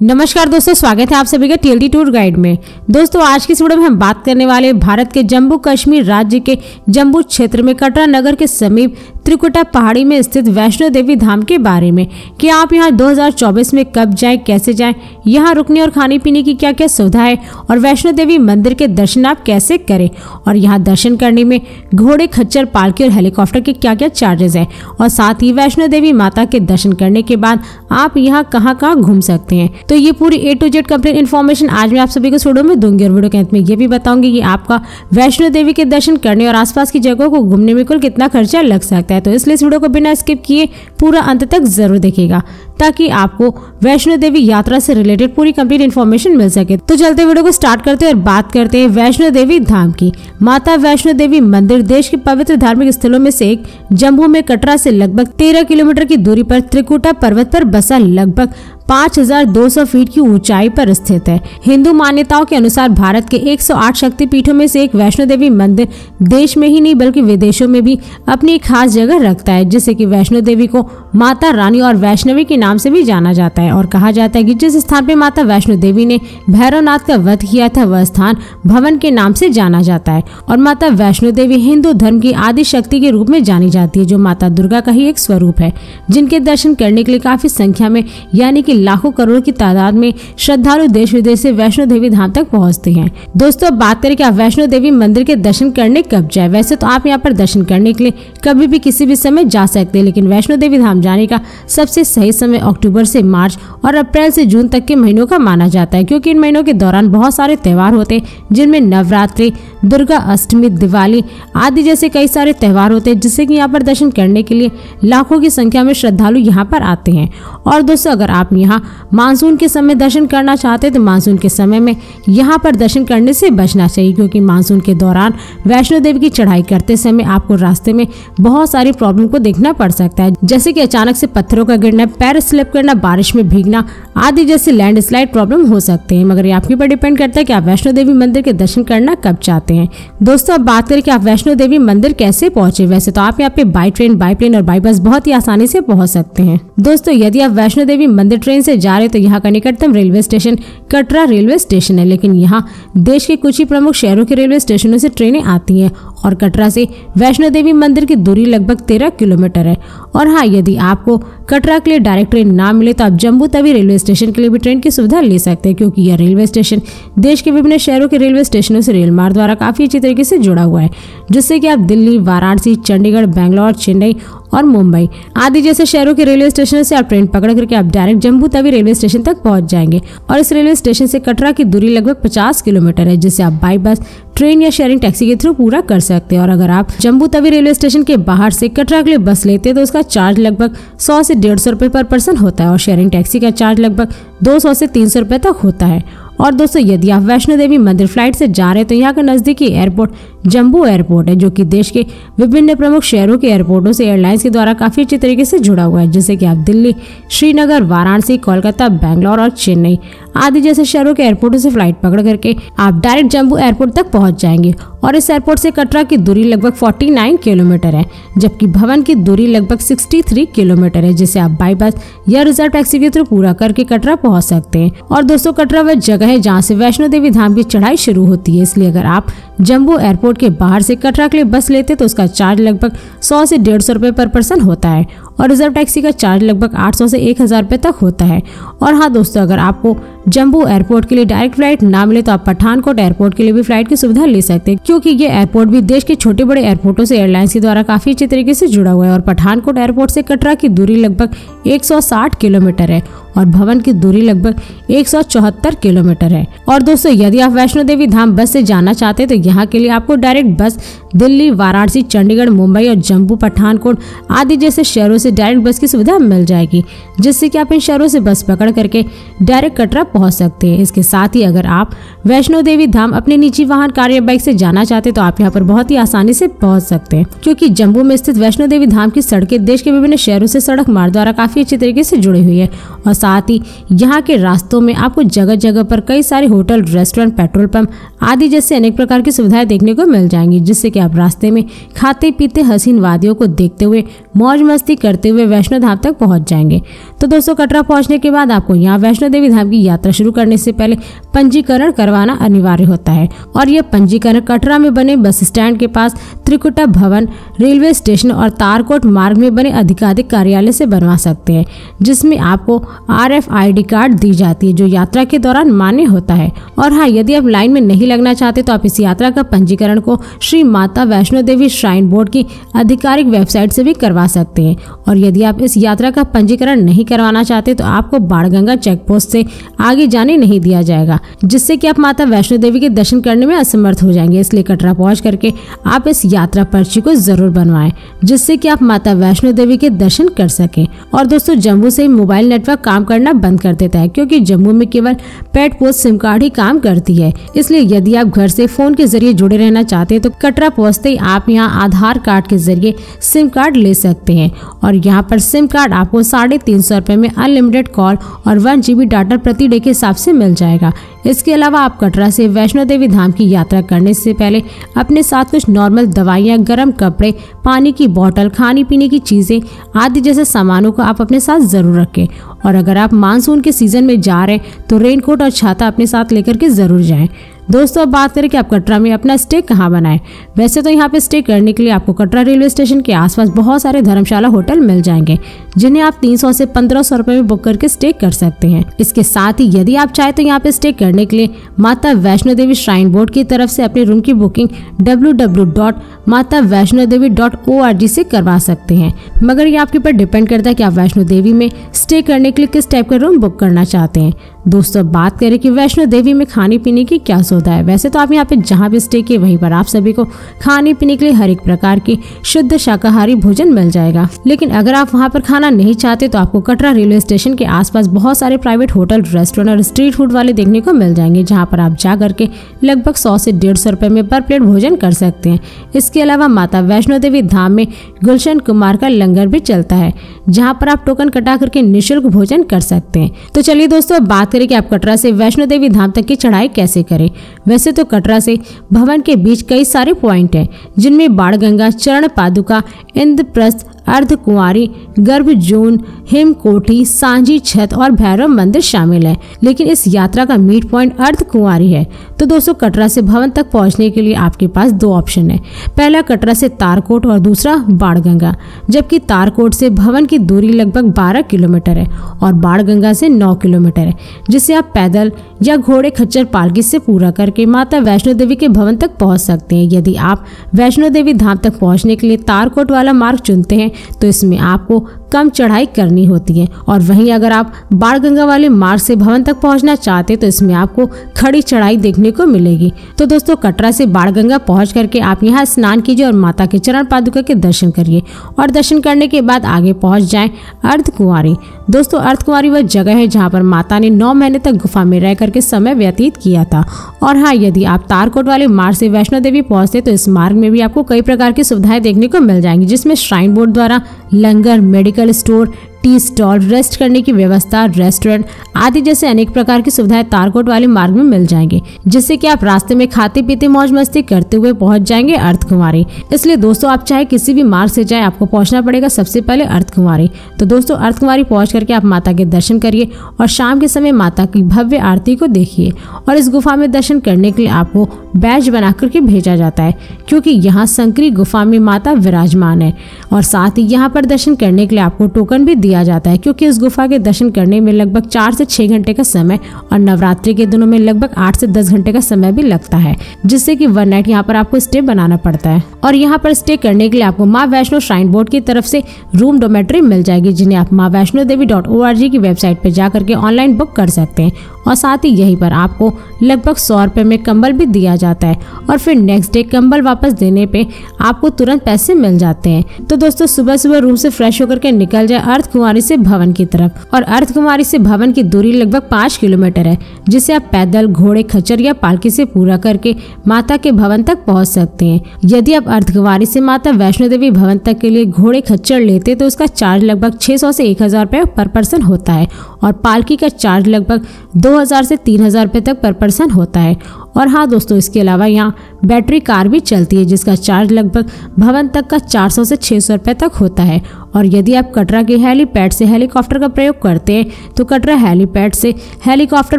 नमस्कार दोस्तों, स्वागत है आप सभी का टीएलटी टूर गाइड में। दोस्तों आज की इस वीडियो में हम बात करने वाले भारत के जम्मू कश्मीर राज्य के जम्मू क्षेत्र में कटरा नगर के समीप त्रिकुटा पहाड़ी में स्थित वैष्णो देवी धाम के बारे में कि आप यहां 2024 में कब जाएं, कैसे जाएं, यहां रुकने और खाने पीने की क्या क्या सुविधा है और वैष्णो देवी मंदिर के दर्शन आप कैसे करें और यहां दर्शन करने में घोड़े, खच्चर, पालकी और हेलीकॉप्टर के क्या क्या चार्जेस है और साथ ही वैष्णो देवी माता के दर्शन करने के बाद आप यहाँ कहाँ घूम सकते हैं। तो ये पूरी A to Z complete information आज मैं आप सभी को वीडियो में दूंगी और वीडियो के अंत में ये भी बताऊंगी कि आपका वैष्णो देवी के दर्शन करने और आसपास की जगहों को घूमने में कुल कितना खर्चा लग सकता है। तो इसलिए इस वीडियो को बिना स्किप किए पूरा अंत तक जरूर देखिएगा ताकि आपको वैष्णो देवी यात्रा से रिलेटेड पूरी कंप्लीट इन्फॉर्मेशन मिल सके। तो चलते वीडियो को स्टार्ट करते हैं और बात करते हैं वैष्णो देवी धाम की। माता वैष्णो देवी मंदिर देश के पवित्र धार्मिक स्थलों में से एक जम्मू में कटरा से लगभग 13 किलोमीटर की दूरी पर त्रिकुटा पर्वत पर बसा लगभग 5200 फीट की ऊंचाई पर स्थित है। हिंदू मान्यताओं के अनुसार भारत के 108 शक्तिपीठों में से एक वैष्णो देवी मंदिर देश में ही नहीं बल्कि विदेशों में भी अपनी एक खास जगह रखता है, जिससे कि वैष्णो देवी को माता रानी और वैष्णवी के नाम से भी जाना जाता है। और कहा जाता है कि जिस स्थान पर माता वैष्णो देवी ने भैरवनाथ का वध किया था वह स्थान भवन के नाम से जाना जाता है। और माता वैष्णो देवी हिंदू धर्म की आदि शक्ति के रूप में जानी जाती है, जो माता दुर्गा का ही एक स्वरूप है, जिनके दर्शन करने के लिए काफी संख्या में यानी कि लाखों करोड़ की तादाद में श्रद्धालु देश विदेश से वैष्णो देवी धाम तक पहुंचते हैं। दोस्तों अब बात करें कि आप वैष्णो देवी मंदिर के दर्शन करने कब जाए। वैसे तो आप यहां पर दर्शन करने के लिए कभी भी किसी भी समय जा सकते हैं, लेकिन वैष्णो देवी धाम जाने का सबसे सही समय अक्टूबर से मार्च और अप्रैल से जून तक के महीनों का माना जाता है, क्योंकि इन महीनों के दौरान बहुत सारे त्योहार होते हैं, जिनमें नवरात्रि, दुर्गा अष्टमी, दिवाली आदि जैसे कई सारे त्योहार होते हैं, जिससे कि यहाँ पर दर्शन करने के लिए लाखों की संख्या में श्रद्धालु यहाँ पर आते हैं। और दोस्तों अगर आप यहाँ मानसून के समय दर्शन करना चाहते हैं तो मानसून के समय में यहाँ पर दर्शन करने से बचना चाहिए, क्योंकि मानसून के दौरान वैष्णो देवी की चढ़ाई करते समय आपको रास्ते में बहुत सारी प्रॉब्लम को देखना पड़ सकता है, जैसे कि अचानक से पत्थरों का गिरना, पैर स्लिप करना, बारिश में भीगना आदि जैसे लैंडस्लाइड प्रॉब्लम हो सकते हैं। मगर ये आपके ऊपर डिपेंड करता है कि आप वैष्णो देवी मंदिर के दर्शन करना कब चाहते हैं। दोस्तों अब बात करें कि आप वैष्णो देवी मंदिर कैसे पहुंचे। वैसे तो आप यहाँ पे बाई ट्रेन, बाई प्लेन और बाई बस बहुत ही आसानी से पहुंच सकते हैं। दोस्तों यदि आप वैष्णो देवी मंदिर ट्रेन से जा रहे तो यहाँ का निकटतम railway station Katra railway station है, लेकिन यहाँ देश के कुछ ही प्रमुख शहरों के रेलवे स्टेशनों से ट्रेनें आती हैं और कटरा से वैष्णो देवी मंदिर की दूरी लगभग 13 किलोमीटर है। और हाँ, यदि आपको कटरा के लिए डायरेक्ट ट्रेन ना मिले तो आप जम्मू तवी रेलवे स्टेशन के लिए भी ट्रेन की सुविधा ले सकते हैं, क्योंकि यह रेलवे स्टेशन देश के विभिन्न शहरों के रेलवे स्टेशनों से रेल मार्ग द्वारा काफी अच्छी तरीके से जुड़ा हुआ है, जिससे कि आप दिल्ली, वाराणसी, चंडीगढ़, बेंगलोर, चेन्नई और मुंबई आदि जैसे शहरों के रेलवे स्टेशन से आप ट्रेन पकड़ करके आप direct Jammu Tawi railway station तक पहुंच जाएंगे। और इस रेलवे स्टेशन से कटरा की दूरी लगभग 50 किलोमीटर है, जिसे आप बाई बस, ट्रेन या शेयरिंग टैक्सी के थ्रू पूरा कर सकते हैं। और अगर आप जम्मू तवी रेलवे स्टेशन के बाहर से कटरा के लिए बस लेते हैं तो उसका चार्ज लगभग 100 से 150 रुपए पर पर्सन होता है और शेयरिंग टैक्सी का चार्ज लगभग 200 से 300 रुपए तक होता है। और दोस्तों यदि आप वैष्णो देवी मंदिर फ्लाइट से जा रहे हैं तो यहाँ का नजदीकी एयरपोर्ट जम्बू एयरपोर्ट है, जो कि देश के विभिन्न प्रमुख शहरों के एयरपोर्टों से एयरलाइंस के द्वारा काफी अच्छी तरीके से जुड़ा हुआ है, जैसे कि आप दिल्ली, श्रीनगर, वाराणसी, कोलकाता, बेंगलोर और चेन्नई आदि जैसे शहरों के एयरपोर्टों से फ्लाइट पकड़ करके आप डायरेक्ट जम्मू एयरपोर्ट तक पहुंच जाएंगे। और इस एयरपोर्ट से कटरा की दूरी लगभग 49 किलोमीटर है, जबकि भवन की दूरी लगभग 63 किलोमीटर है, जिसे आप बाई बस या रिजर्व टैक्सी के थ्रू पूरा करके कटरा पहुंच सकते हैं। और दोस्तों कटरा वह जगह है जहां से वैष्णो देवी धाम की चढ़ाई शुरू होती है, इसलिए अगर आप जम्मू एयरपोर्ट के बाहर से कटरा के लिए बस लेते तो उसका चार्ज लगभग 100 से 150 रुपए पर पर्सन होता है और रिजर्व टैक्सी का चार्ज लगभग 800 से 1000 रुपए तक होता है। और हाँ दोस्तों, अगर आपको जम्मू एयरपोर्ट के लिए डायरेक्ट फ्लाइट ना मिले तो आप पठानकोट एयरपोर्ट के लिए भी फ्लाइट की सुविधा ले सकते हैं, क्योंकि ये एयरपोर्ट भी देश के छोटे बड़े एयरपोर्टों से एयरलाइंस के द्वारा काफी अच्छे तरीके से जुड़ा हुआ है। और पठानकोट एयरपोर्ट से कटरा की दूरी लगभग 160 किलोमीटर है और भवन की दूरी लगभग 174 किलोमीटर है। और दोस्तों यदि आप वैष्णो देवी धाम बस से जाना चाहते हैं तो यहाँ के लिए आपको डायरेक्ट बस दिल्ली, वाराणसी, चंडीगढ़, मुंबई और जम्मू, पठानकोट आदि जैसे शहरों से डायरेक्ट बस की सुविधा मिल जाएगी, जिससे कि आप इन शहरों से बस पकड़ करके डायरेक्ट कटरा पहुंच सकते हैं। इसके साथ ही अगर आप वैष्णो देवी धाम अपने निजी वाहन, कार या बाइक से जाना चाहते तो आप यहाँ पर बहुत ही आसानी से पहुंच सकते हैं, क्योंकि जम्मू में स्थित वैष्णो देवी धाम की सड़कें देश के विभिन्न शहरों से सड़क मार्ग द्वारा काफी अच्छी तरीके से जुड़ी हुई है। और साथ ही यहाँ के रास्तों में आपको जगह जगह पर कई सारे होटल, रेस्टोरेंट, पेट्रोल पंप आदि जैसे अनेक प्रकार की सुविधाएं देखने को मिल जाएंगी, जिससे कि आप रास्ते में खाते पीते हसीन वादियों को देखते हुए मौज मस्ती करते हुए वैष्णो धाम तक पहुंच जाएंगे। तो दोस्तों, कटरा पहुंचने के बाद आपको यहाँ वैष्णो देवी धाम की यात्रा शुरू करने से पहले पंजीकरण करवाना अनिवार्य होता है। और यह पंजीकरण कटरा में बने बस स्टैंड के पास त्रिकुटा भवन, रेलवे स्टेशन और तारकोट मार्ग में बने अधिकारिक कार्यालय से बनवा सकते हैं, जिसमें आपको RFID कार्ड दी जाती है, जो यात्रा के दौरान मान्य होता है। और हाँ, यदि आप लाइन में नहीं लगना चाहते तो आप इस यात्रा का पंजीकरण को श्री माता वैष्णो देवी श्राइन बोर्ड की आधिकारिक वेबसाइट से भी करवा सकते हैं। और यदि आप इस यात्रा का पंजीकरण नहीं करवाना चाहते तो आपको बाणगंगा चेक पोस्ट से आगे जाने नहीं दिया जाएगा, जिससे कि आप माता वैष्णो देवी के दर्शन करने में असमर्थ हो जाएंगे। इसलिए कटरा पहुंच करके आप इस यात्रा पर्ची को जरूर बनवाएं, जिससे कि आप माता वैष्णो देवी के दर्शन कर सकें। और दोस्तों, जम्मू से मोबाइल नेटवर्क काम करना बंद कर देता है, क्योंकि जम्मू में केवल पेड पोस्ट सिम कार्ड ही काम करती है। इसलिए यदि आप घर से फोन के जरिए जुड़े रहना चाहते हैं तो कटरा पहुंचते ही आप यहाँ आधार कार्ड के जरिए सिम कार्ड ले सकते हैं। और यहाँ पर सिम कार्ड आपको 350 रुपए में अनलिमिटेड कॉल और 1 GB डाटा प्रति डे के हिसाब से मिल जाएगा। इसके अलावा आप कटरा से वैष्णो देवी धाम की यात्रा करने से पहले अपने साथ कुछ नॉर्मल दवाइयाँ, गर्म कपड़े, पानी की बोतल, खाने पीने की चीजें आदि जैसे सामानों को आप अपने साथ जरूर रखें। और अगर आप मानसून के सीजन में जा रहे हैं तो रेनकोट और छाता अपने साथ लेकर के जरूर जाएं। दोस्तों, अब बात करें कि आप कटरा में अपना स्टे कहाँ बनाएं। वैसे तो यहाँ पे स्टे करने के लिए आपको कटरा रेलवे स्टेशन के आसपास बहुत सारे धर्मशाला होटल मिल जाएंगे, जिन्हें आप 300 से 1500 रुपए में बुक करके स्टे कर सकते हैं। इसके साथ ही यदि आप चाहे तो यहाँ पे स्टे करने के लिए माता वैष्णो देवी श्राइन बोर्ड की तरफ से अपने रूम की बुकिंग www.matavaishnodevi.org से करवा सकते हैं। मगर ये आपके ऊपर डिपेंड करता है कि आप वैष्णो देवी में स्टे करने के लिए किस टाइप का रूम बुक करना चाहते हैं। दोस्तों, बात करें कि वैष्णो देवी में खाने पीने की क्या सुविधा है। वैसे तो आप यहाँ पे जहाँ भी स्टे किए वहीं पर आप सभी को खाने पीने के लिए हर एक प्रकार की शुद्ध शाकाहारी भोजन मिल जाएगा। लेकिन अगर आप वहाँ पर खाना नहीं चाहते तो आपको कटरा रेलवे स्टेशन के आसपास बहुत सारे प्राइवेट होटल, रेस्टोरेंट और स्ट्रीट फूड वाले देखने को मिल जाएंगे, जहाँ पर आप जा करके लगभग 100 से 150 रुपए में पर प्लेट भोजन कर सकते हैं। इसके अलावा माता वैष्णो देवी धाम में गुलशन कुमार का लंगर भी चलता है, जहाँ पर आप टोकन कटा करके निःशुल्क भोजन कर सकते हैं। तो चलिए दोस्तों, बात करें कि आप कटरा से वैष्णो देवी धाम तक की चढ़ाई कैसे करें। वैसे तो कटरा से भवन के बीच कई सारे पॉइंट हैं, जिनमें बाणगंगा, चरण पादुका, इंद्रप्रस्थ, अर्धकुंवारी, गर्भजून, हिमकोठी, सांझी छत और भैरव मंदिर शामिल है। लेकिन इस यात्रा का मीट पॉइंट अर्धकुंवारी है। तो दोस्तों, कटरा से भवन तक पहुंचने के लिए आपके पास 2 ऑप्शन है। पहला कटरा से तारकोट और दूसरा बाणगंगा। जबकि तारकोट से भवन की दूरी लगभग 12 किलोमीटर है और बाणगंगा से 9 किलोमीटर है, जिसे आप पैदल या घोड़े खच्चर पालकी से पूरा करके माता वैष्णो देवी के भवन तक पहुंच सकते हैं। यदि आप वैष्णो देवी धाम तक पहुंचने के लिए तारकोट वाला मार्ग चुनते हैं तो इसमें आपको कम चढ़ाई करनी होती है। और वहीं अगर आप बाणगंगा वाले मार्ग से भवन तक पहुंचना चाहते हैं तो इसमें आपको खड़ी चढ़ाई देखने को मिलेगी। तो दोस्तों, कटरा से बाणगंगा पहुंच करके आप यहाँ स्नान कीजिए और माता के चरण पादुका के दर्शन करिए। और दर्शन करने के बाद आगे पहुंच जाएं अर्धकुंवारी। दोस्तों, अर्धकुंवारी वह जगह है जहाँ पर माता ने 9 महीने तक गुफा में रह करके समय व्यतीत किया था। और हाँ, यदि आप तारकोट वाले मार्ग से वैष्णो देवी पहुंचते तो इस मार्ग में भी आपको कई प्रकार की सुविधाएं देखने को मिल जाएंगी, जिसमें श्राइन बोर्ड द्वारा langar, medical store, tea stall, rest करने की व्यवस्था, रेस्टोरेंट आदि जैसे अनेक प्रकार की सुविधाएं तारकोट वाले मार्ग में मिल जाएंगे, जिससे कि आप रास्ते में खाते पीते मौज मस्ती करते हुए पहुंच जाएंगे अर्धकुंवारी। इसलिए दोस्तों, आप चाहे किसी भी मार्ग से जाए, आपको पहुंचना पड़ेगा सबसे पहले अर्धकुंवारी। तो दोस्तों, अर्धकुंवारी पहुंच करके आप माता के दर्शन करिए और शाम के समय माता की भव्य आरती को देखिए। और इस गुफा में दर्शन करने के लिए आपको बैज बना करके भेजा जाता है, क्योंकि यहाँ संकरी गुफा में माता विराजमान है। और साथ ही यहाँ पर दर्शन करने के लिए आपको टोकन भी दिया जाता है, क्योंकि इस गुफा के दर्शन करने में लगभग 4 से 6 घंटे का समय और नवरात्रि के दिनों में लगभग 8 से 10 घंटे का समय भी लगता है, जिससे कि 1 नाइट यहाँ पर आपको स्टे बनाना पड़ता है। और यहाँ पर स्टे करने के लिए आपको माँ वैष्णो श्राइन बोर्ड की तरफ से रूम डोमेट्री मिल जाएगी, जिन्हें आप maavaishnodevi.org की वेबसाइट पर जाकर के ऑनलाइन बुक कर सकते हैं। और साथ ही यहीं पर आपको लगभग 100 रुपए में कंबल भी दिया जाता है और फिर नेक्स्ट डे कंबल वापस देने पे आपको तुरंत पैसे मिल जाते हैं। तो दोस्तों सुबह सुबह रूम से फ्रेश होकर के निकल जाए अर्धकुंवारी से भवन की तरफ। और अर्धकुंवारी से भवन की दूरी लगभग 5 किलोमीटर है, जिसे आप पैदल, घोड़े, खच्चर या पालकी से पूरा करके माता के भवन तक पहुंच सकते हैं। यदि आप अर्धकुंवारी से माता वैष्णो देवी भवन तक के लिए घोड़े खच्चर लेते तो उसका चार्ज लगभग 600 से 1000 रुपए पर पर्सन होता है और पालकी का चार्ज लगभग 2000 से 3000 रुपए तक पर पर्सन होता है। और हाँ दोस्तों, इसके अलावा यहाँ बैटरी कार भी चलती है जिसका चार्ज लगभग भवन तक का 400 से 600 रुपए तक होता है। और यदि आप कटरा के हेलीपैड से हेलीकॉप्टर का प्रयोग करते हैं तो कटरा हेलीपैड से हेलीकॉप्टर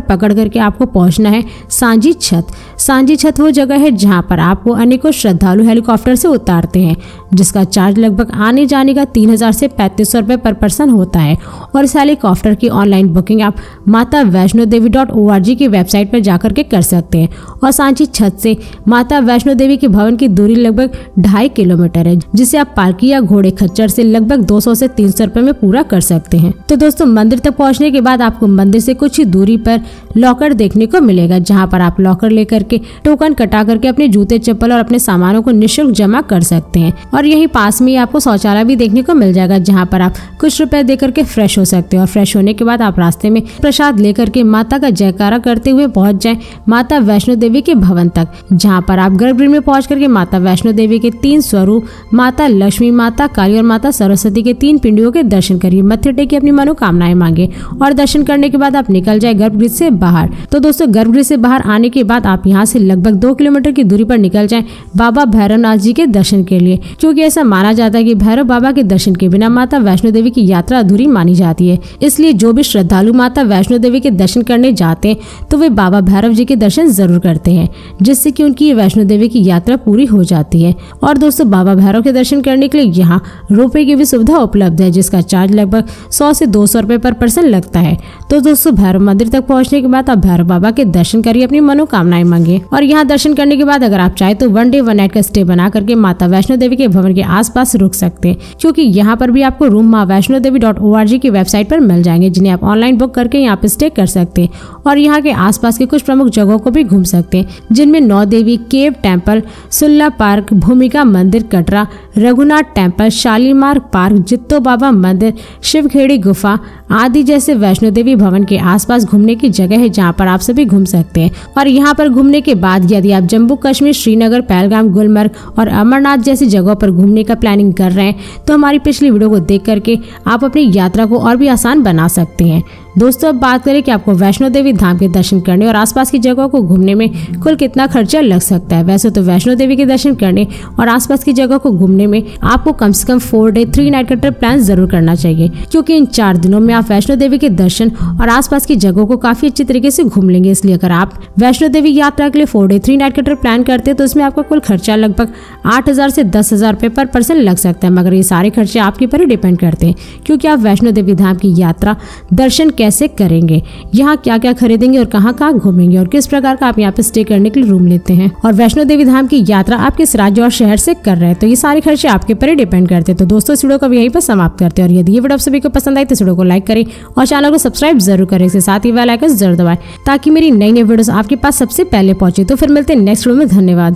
पकड़ करके आपको पहुंचना है सांझी छत। सांझी छत वो जगह है जहां पर आपको अनेकों श्रद्धालु हेलीकॉप्टर से उतारते हैं, जिसका चार्ज लगभग आने जाने का 3000 से 3500 रुपए पर पर्सन होता है। और इस हेलीकॉप्टर की ऑनलाइन बुकिंग आप matavaishnodevi.org की वेबसाइट पर जाकर के कर सकते हैं। और सांची छत से माता वैष्णो देवी के भवन की दूरी लगभग 2.5 किलोमीटर है, जिसे आप पालकी या घोड़े खच्चर से लगभग 200 से 300 रुपए में पूरा कर सकते हैं। तो दोस्तों मंदिर तक पहुंचने के बाद आपको मंदिर से कुछ ही दूरी पर लॉकर देखने को मिलेगा, जहां पर आप लॉकर लेकर के टोकन कटा करके अपने जूते, चप्पल और अपने सामानों को निःशुल्क जमा कर सकते हैं। और यही पास में ही आपको शौचालय भी देखने को मिल जाएगा, जहाँ पर आप कुछ रुपए दे करके फ्रेश हो सकते हैं। और फ्रेश होने के बाद आप रास्ते में प्रसाद लेकर के माता का जयकारा करते हुए पहुंच जाएं माता वैष्णो देवी के भवन तक, जहां पर आप गर्भगृह में पहुंच करके माता वैष्णो देवी के 3 स्वरूप माता लक्ष्मी, माता काली और माता सरस्वती के 3 पिंडियों के दर्शन करिए, मत्थे टेके अपनी मनोकामनाएं मांगे। और दर्शन करने के बाद आप निकल जाए गर्भगृह से बाहर। तो दोस्तों गर्भगृह से बाहर आने के बाद आप यहाँ से लगभग 2 किलोमीटर की दूरी पर निकल जाएं बाबा भैरवनाथ जी के दर्शन के लिए, क्योंकि ऐसा माना जाता है कि भैरव बाबा के दर्शन के बिना माता वैष्णो देवी की यात्रा अधूरी मानी जाती है। इसलिए जो भी श्रद्धालु माता वैष्णो देवी के दर्शन करने जाते हैं तो वे बाबा भैरव जी के दर्शन जरूर करते हैं, जिससे कि उनकी वैष्णो देवी की यात्रा पूरी हो जाती है। और दोस्तों बाबा भैरव के दर्शन करने के लिए यहाँ रोपवे की भी सुविधा उपलब्ध है, जिसका चार्ज लगभग 100 से 200 रुपए पर पर्सन लगता है। तो दोस्तों भैरव मंदिर तक पहुंचने के बाद आप भैरव बाबा के दर्शन करिए, अपनी मनोकामनाएं मांगे। और यहाँ दर्शन करने के बाद अगर आप चाहे तो 1 डे 1 नाइट का स्टे बना करके माता वैष्णो देवी के भवन के आसपास रुक सकते हैं, क्योंकि यहाँ पर भी आपको रूम maavaishnodevi.org की वेबसाइट पर मिल जाएंगे, जिन्हें आप ऑनलाइन बुक करके यहाँ पे स्टे कर सकते हैं। और यहाँ के आसपास के कुछ प्रमुख जगहों को भी घूम सकते हैं, जिनमें नौ देवी केव टेम्पल, सुल्ला पार्क, भूमिका मंदिर कटरा, रघुनाथ टेम्पल, शालीमार पार्क, जित्तो बाबा मंदिर, शिवखेड़ी गुफा आदि जैसे वैष्णो देवी भवन के आसपास घूमने की जगह है, जहाँ पर आप सभी घूम सकते हैं। और यहाँ पर घूमने के बाद यदि आप जम्मू कश्मीर, श्रीनगर, पहलगाम, गुलमर्ग और अमरनाथ जैसी जगहों पर घूमने का प्लानिंग कर रहे हैं तो हमारी पिछली वीडियो को देख करके आप अपनी यात्रा को और भी आसान बना सकते हैं। दोस्तों अब बात करें कि आपको वैष्णो देवी धाम के दर्शन करने और आसपास की जगहों को घूमने में कुल कितना खर्चा लग सकता है। वैसे तो वैष्णो देवी के दर्शन करने और आसपास की जगह को घूमने में आपको कम से कम 4 डे 3 नाइट का ट्रिप प्लान जरूर करना चाहिए, क्योंकि इन 4 दिनों में आप वैष्णो देवी के दर्शन और आसपास की जगहों को काफी अच्छी तरीके से घूम लेंगे। इसलिए अगर आप वैष्णो देवी यात्रा के लिए 4 डे 3 नाइट का ट्रिप प्लान करते हैं तो इसमें आपका कुल खर्चा लगभग 8000 से 10,000 रुपए पर पर्सन लग सकता है। मगर ये सारे खर्चे आपके पर ही डिपेंड करते हैं, क्योंकि आप वैष्णो देवी धाम की यात्रा दर्शन कैसे करेंगे, यहाँ क्या क्या खरीदेंगे और कहाँ कहाँ घूमेंगे और किस प्रकार का आप यहाँ पे स्टे करने के लिए रूम लेते हैं और वैष्णो देवी धाम की यात्रा आप किस राज्य और शहर से कर रहे हैं, तो ये सारे खर्चे आपके पर ही डिपेंड करते हैं। तो दोस्तों इस वीडियो को यहीं पर समाप्त करते हैं और यदि ये वीडियो आप सभी को पसंद आई तो इस वीडियो को लाइक करें और चैनल को सब्सक्राइब जरूर करें। इसके साथ ही बेल आइकन जरूर दबाएं ताकि मेरी नई नई वीडियोस आपके पास सबसे पहले पहुंचे। तो फिर मिलते हैं नेक्स्ट वीडियो में। धन्यवाद।